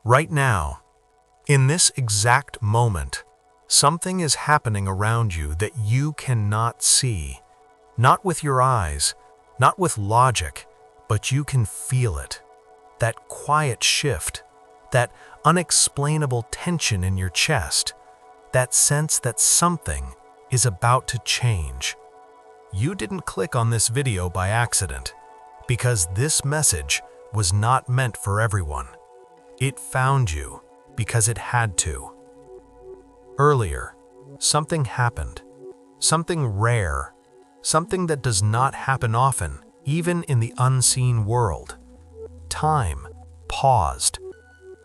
Right now, in this exact moment, something is happening around you that you cannot see. Not with your eyes, not with logic, but you can feel it. That quiet shift, that unexplainable tension in your chest, that sense that something is about to change. You didn't click on this video by accident, because this message was not meant for everyone. It found you because it had to. Earlier, something happened, something rare, something that does not happen often, even in the unseen world. Time paused,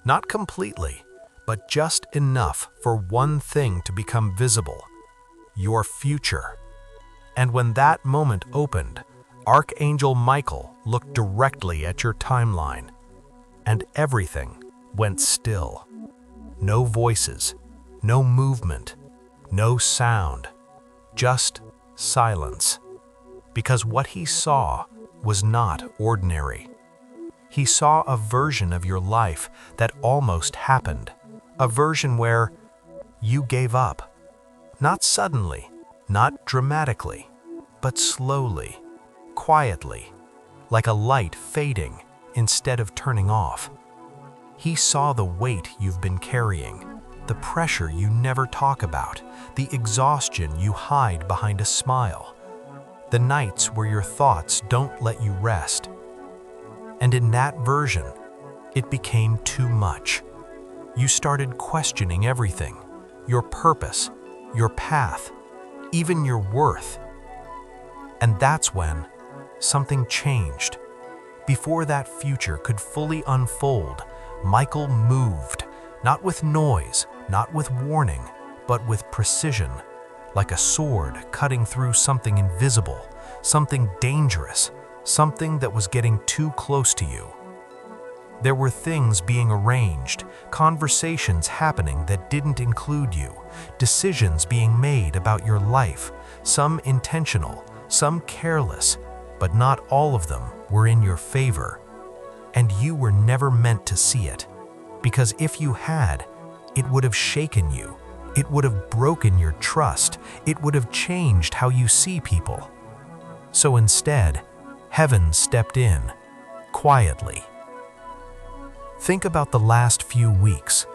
not completely, but just enough for one thing to become visible: your future. And when that moment opened, Archangel Michael looked directly at your timeline, and everything went still. No voices, no movement, no sound, just silence. Because what he saw was not ordinary. He saw a version of your life that almost happened, a version where you gave up. Not suddenly, not dramatically, but slowly, quietly, like a light fading instead of turning off. He saw the weight you've been carrying, the pressure you never talk about, the exhaustion you hide behind a smile, the nights where your thoughts don't let you rest. And in that version, it became too much. You started questioning everything: your purpose, your path, even your worth. And that's when something changed. Before that future could fully unfold, Michael moved, not with noise, not with warning, but with precision, like a sword cutting through something invisible, something dangerous, something that was getting too close to you. There were things being arranged, conversations happening that didn't include you, decisions being made about your life, some intentional, some careless, but not all of them were in your favor. And you were never meant to see it, because if you had, it would have shaken you, it would have broken your trust, it would have changed how you see people. So instead, heaven stepped in, quietly. Think about the last few weeks,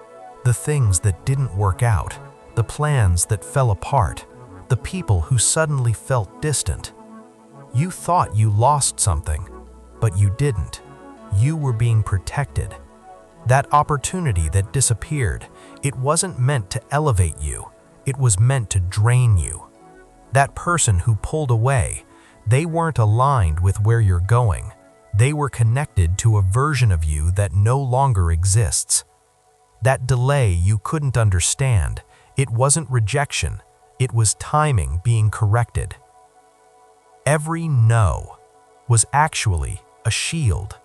the things that didn't work out, the plans that fell apart, the people who suddenly felt distant. You thought you lost something, but you didn't. You were being protected. That opportunity that disappeared, it wasn't meant to elevate you, it was meant to drain you. That person who pulled away, they weren't aligned with where you're going. They were connected to a version of you that no longer exists. That delay you couldn't understand, it wasn't rejection, it was timing being corrected. Every no was actually a shield.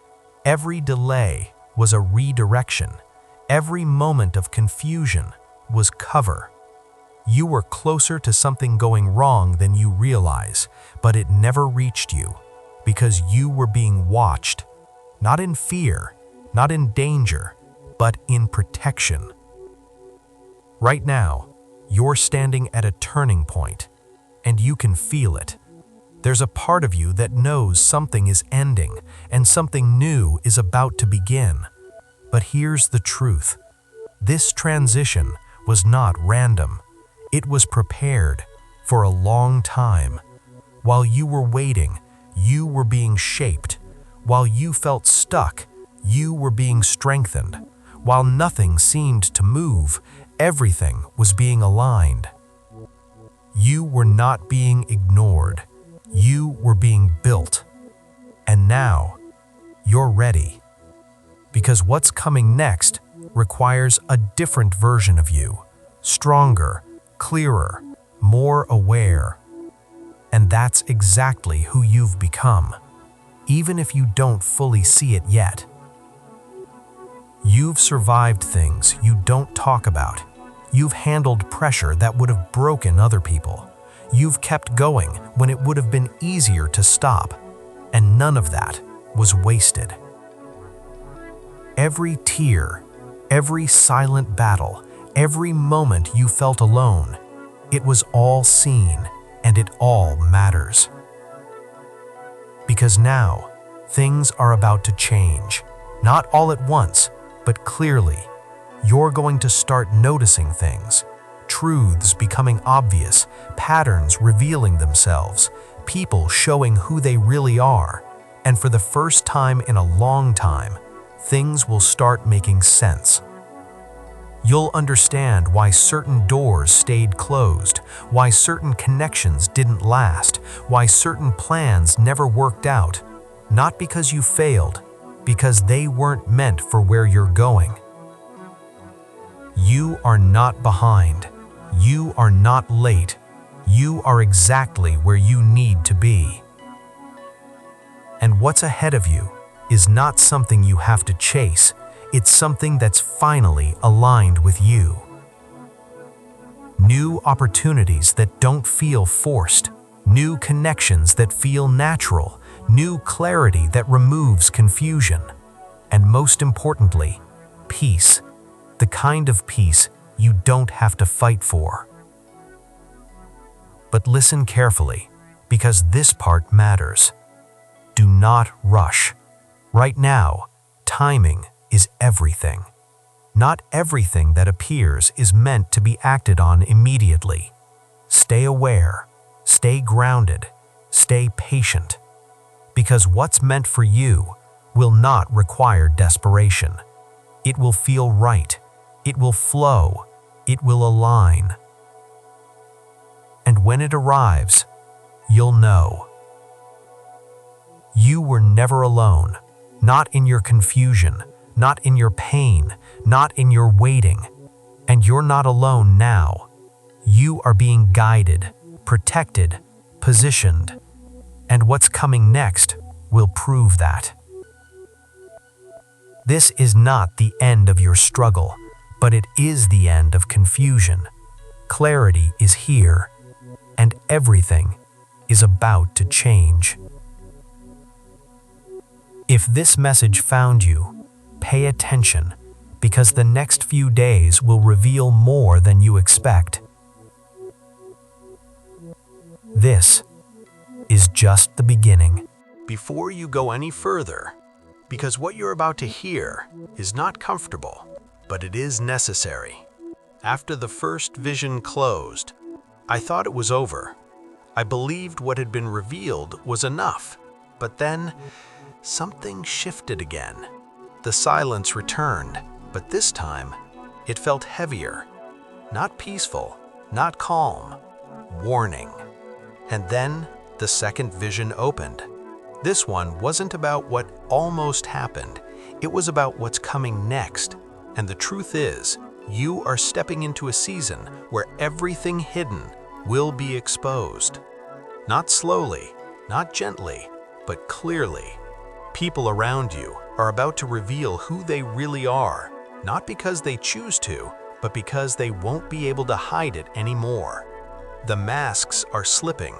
Every delay was a redirection. Every moment of confusion was cover. You were closer to something going wrong than you realize, but it never reached you because you were being watched, not in fear, not in danger, but in protection. Right now, you're standing at a turning point, and you can feel it. There's a part of you that knows something is ending and something new is about to begin. But here's the truth. This transition was not random. It was prepared for a long time. While you were waiting, you were being shaped. While you felt stuck, you were being strengthened. While nothing seemed to move, everything was being aligned. You were not being ignored. You were being built. And now, you're ready. Because what's coming next requires a different version of you. Stronger, clearer, more aware. And that's exactly who you've become, even if you don't fully see it yet. You've survived things you don't talk about. You've handled pressure that would have broken other people. You've kept going when it would have been easier to stop, and none of that was wasted. Every tear, Every silent battle, every moment you felt alone, it was all seen, and it all matters. Because now, things are about to change. Not all at once, but clearly. You're going to start noticing things. Truths becoming obvious, patterns revealing themselves, people showing who they really are. And for the first time in a long time, things will start making sense. You'll understand why certain doors stayed closed, why certain connections didn't last, why certain plans never worked out. Not because you failed, because they weren't meant for where you're going. You are not behind. You are not late. You are exactly where you need to be. And what's ahead of you is not something you have to chase. It's something that's finally aligned with you. New opportunities that don't feel forced. New connections that feel natural. New clarity that removes confusion. And most importantly, peace. The kind of peace you don't have to fight for. But listen carefully, because this part matters. Do not rush. Right now, timing is everything. Not everything that appears is meant to be acted on immediately. Stay aware, stay grounded, stay patient. Because what's meant for you will not require desperation. It will feel right. It will flow. It will align. And when it arrives, you'll know. You were never alone, not in your confusion, not in your pain, not in your waiting. And you're not alone now. You are being guided, protected, positioned. And what's coming next will prove that. This is not the end of your struggle, but it is the end of confusion. Clarity is here, and everything is about to change. If this message found you, pay attention, because the next few days will reveal more than you expect. This is just the beginning. Before you go any further, because what you're about to hear is not comfortable, but it is necessary. After the first vision closed, I thought it was over. I believed what had been revealed was enough, but then something shifted again. The silence returned, but this time it felt heavier, not peaceful, not calm, warning. And then the second vision opened. This one wasn't about what almost happened. It was about what's coming next. And the truth is, you are stepping into a season where everything hidden will be exposed. Not slowly, not gently, but clearly. People around you are about to reveal who they really are, not because they choose to, but because they won't be able to hide it anymore. The masks are slipping,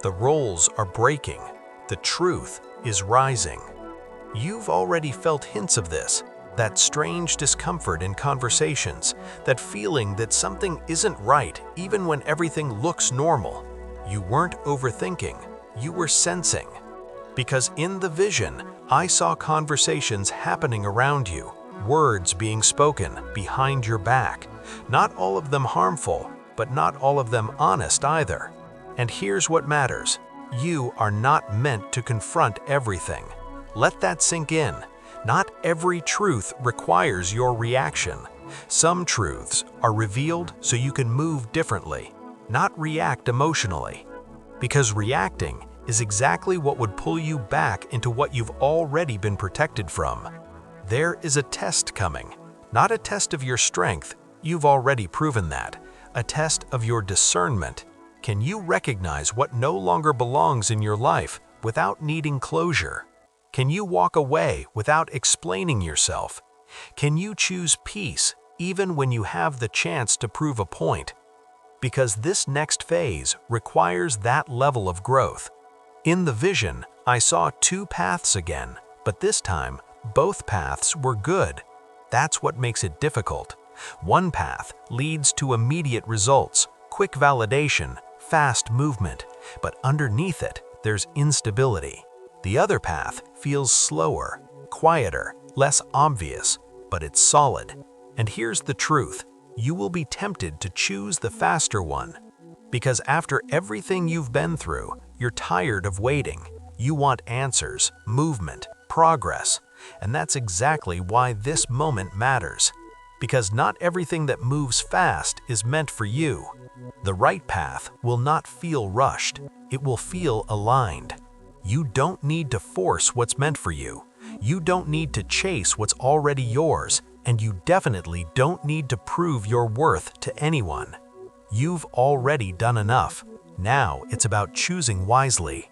the roles are breaking, the truth is rising. You've already felt hints of this, that strange discomfort in conversations, that feeling that something isn't right even when everything looks normal. You weren't overthinking, you were sensing. Because in the vision, I saw conversations happening around you, words being spoken behind your back. Not all of them harmful, but not all of them honest either. And here's what matters. You are not meant to confront everything. Let that sink in. Not every truth requires your reaction. Some truths are revealed so you can move differently, not react emotionally. Because reacting is exactly what would pull you back into what you've already been protected from. There is a test coming, not a test of your strength. You've already proven that. A test of your discernment. Can you recognize what no longer belongs in your life without needing closure? Can you walk away without explaining yourself? Can you choose peace even when you have the chance to prove a point? Because this next phase requires that level of growth. In the vision, I saw two paths again, but this time, both paths were good. That's what makes it difficult. One path leads to immediate results, quick validation, fast movement, but underneath it, there's instability. The other path feels slower, quieter, less obvious, but it's solid. And here's the truth: you will be tempted to choose the faster one. Because after everything you've been through, you're tired of waiting. You want answers, movement, progress. And that's exactly why this moment matters. Because not everything that moves fast is meant for you. The right path will not feel rushed. It will feel aligned. You don't need to force what's meant for you. You don't need to chase what's already yours, and you definitely don't need to prove your worth to anyone. You've already done enough. Now it's about choosing wisely.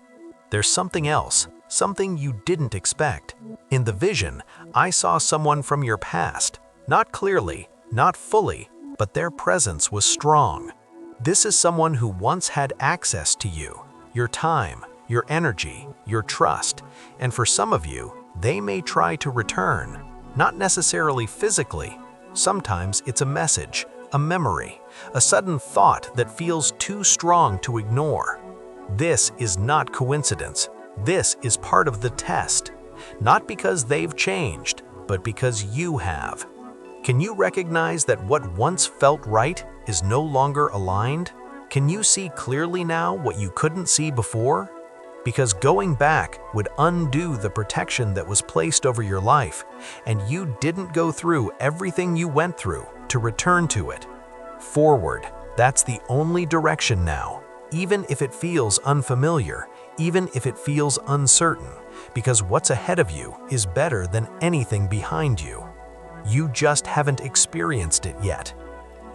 There's something else, something you didn't expect. In the vision, I saw someone from your past. Not clearly, not fully, but their presence was strong. This is someone who once had access to you, your time, your energy, your trust, and for some of you, they may try to return. Not necessarily physically. Sometimes it's a message, a memory, a sudden thought that feels too strong to ignore. This is not coincidence. This is part of the test. Not because they've changed, but because you have. Can you recognize that what once felt right is no longer aligned? Can you see clearly now what you couldn't see before? Because going back would undo the protection that was placed over your life, and you didn't go through everything you went through to return to it. Forward, that's the only direction now, even if it feels unfamiliar, even if it feels uncertain, because what's ahead of you is better than anything behind you. You just haven't experienced it yet.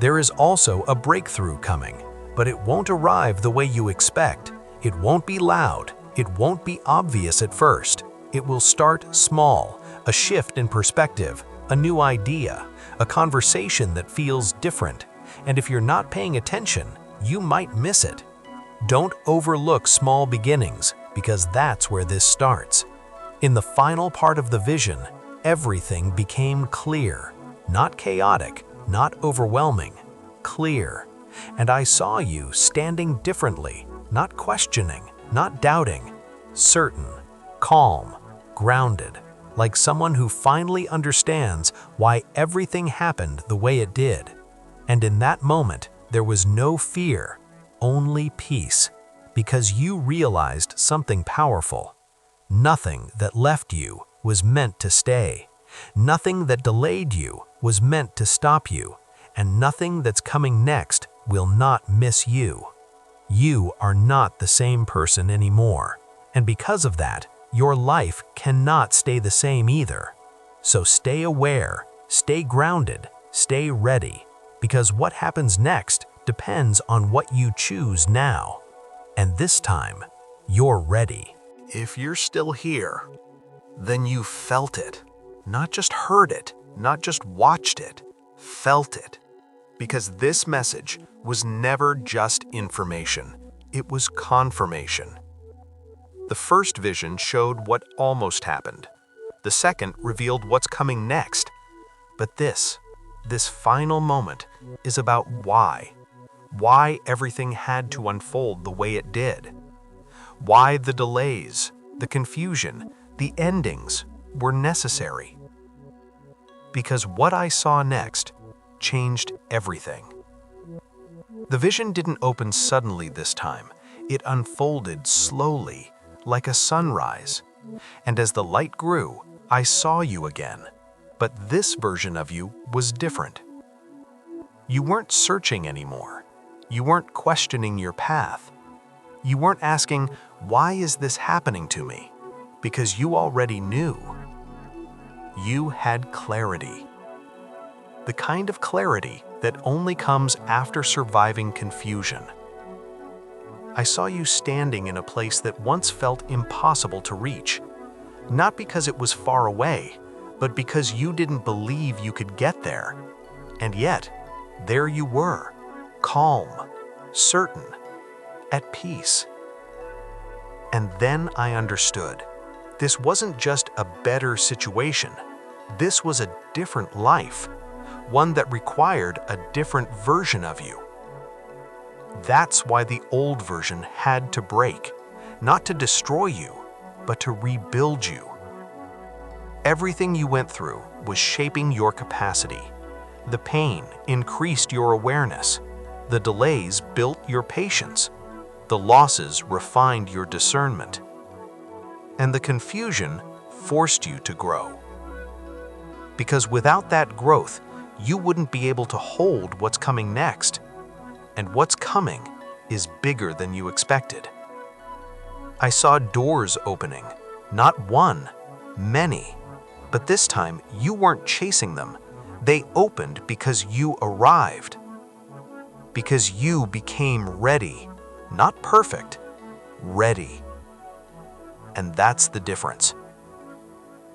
There is also a breakthrough coming, but it won't arrive the way you expect. It won't be loud. It won't be obvious at first. It will start small, a shift in perspective, a new idea, a conversation that feels different. And if you're not paying attention, you might miss it. Don't overlook small beginnings, because that's where this starts. In the final part of the vision, everything became clear, not chaotic, not overwhelming, clear. And I saw you standing differently, not questioning, not doubting, certain, calm, grounded, like someone who finally understands why everything happened the way it did. And in that moment, there was no fear, only peace, because you realized something powerful. Nothing that left you was meant to stay. Nothing that delayed you was meant to stop you, and nothing that's coming next will not miss you. You are not the same person anymore, and because of that, your life cannot stay the same either. So stay aware, stay grounded, stay ready, because what happens next depends on what you choose now. And this time, you're ready. If you're still here, then you felt it. Not just heard it, not just watched it, felt it. Because this message was never just information, it was confirmation. The first vision showed what almost happened. The second revealed what's coming next. But this final moment is about why. Why everything had to unfold the way it did. Why the delays, the confusion, the endings were necessary. Because what I saw next changed everything. The vision didn't open suddenly this time. It unfolded slowly, like a sunrise. And as the light grew, I saw you again. But this version of you was different. You weren't searching anymore. You weren't questioning your path. You weren't asking, why is this happening to me? Because you already knew. You had clarity. The kind of clarity that only comes after surviving confusion. I saw you standing in a place that once felt impossible to reach, not because it was far away, but because you didn't believe you could get there. And yet, there you were, calm, certain, at peace. And then I understood. This wasn't just a better situation. This was a different life, one that required a different version of you. That's why the old version had to break, not to destroy you, but to rebuild you. Everything you went through was shaping your capacity. The pain increased your awareness. The delays built your patience. The losses refined your discernment. And the confusion forced you to grow. Because without that growth, you wouldn't be able to hold what's coming next. And what's coming is bigger than you expected. I saw doors opening, not one, many. But this time, you weren't chasing them. They opened because you arrived. Because you became ready. Not perfect, ready. And that's the difference.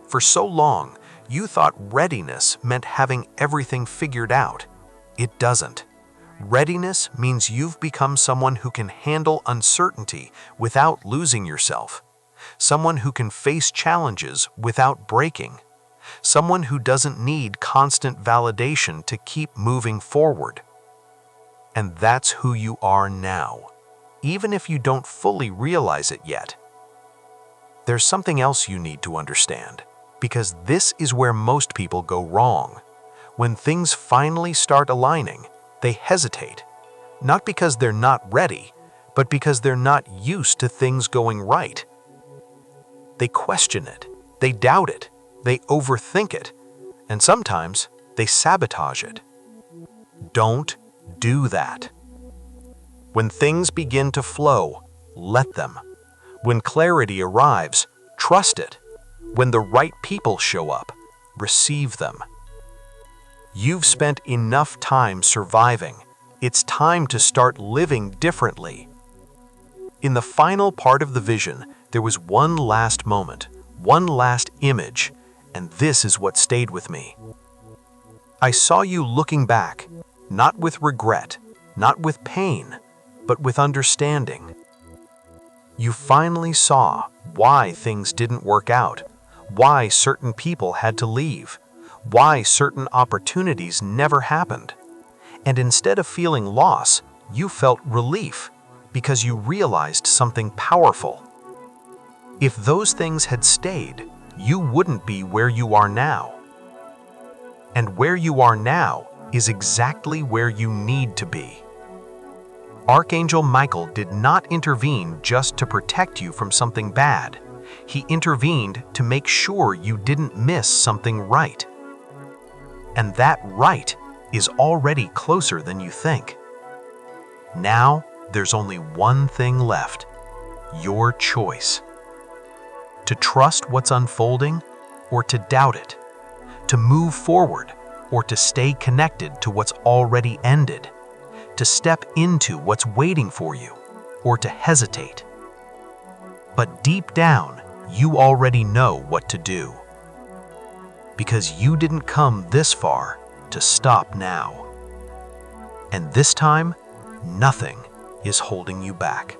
For so long, you thought readiness meant having everything figured out. It doesn't. Readiness means you've become someone who can handle uncertainty without losing yourself. Someone who can face challenges without breaking. Someone who doesn't need constant validation to keep moving forward. And that's who you are now, even if you don't fully realize it yet. There's something else you need to understand, because this is where most people go wrong. When things finally start aligning, they hesitate, not because they're not ready, but because they're not used to things going right. They question it, they doubt it, they overthink it, and sometimes they sabotage it. Don't do that. When things begin to flow, let them. When clarity arrives, trust it. When the right people show up, receive them. You've spent enough time surviving. It's time to start living differently. In the final part of the vision, there was one last moment, one last image, and this is what stayed with me. I saw you looking back, not with regret, not with pain, but with understanding. You finally saw why things didn't work out, why certain people had to leave, why certain opportunities never happened. And instead of feeling loss, you felt relief because you realized something powerful. If those things had stayed, you wouldn't be where you are now. And where you are now is exactly where you need to be. Archangel Michael did not intervene just to protect you from something bad. He intervened to make sure you didn't miss something right. And that right is already closer than you think. Now, there's only one thing left: your choice. To trust what's unfolding or to doubt it. To move forward or to stay connected to what's already ended. To step into what's waiting for you or to hesitate. But deep down, you already know what to do. Because you didn't come this far to stop now. And this time, nothing is holding you back.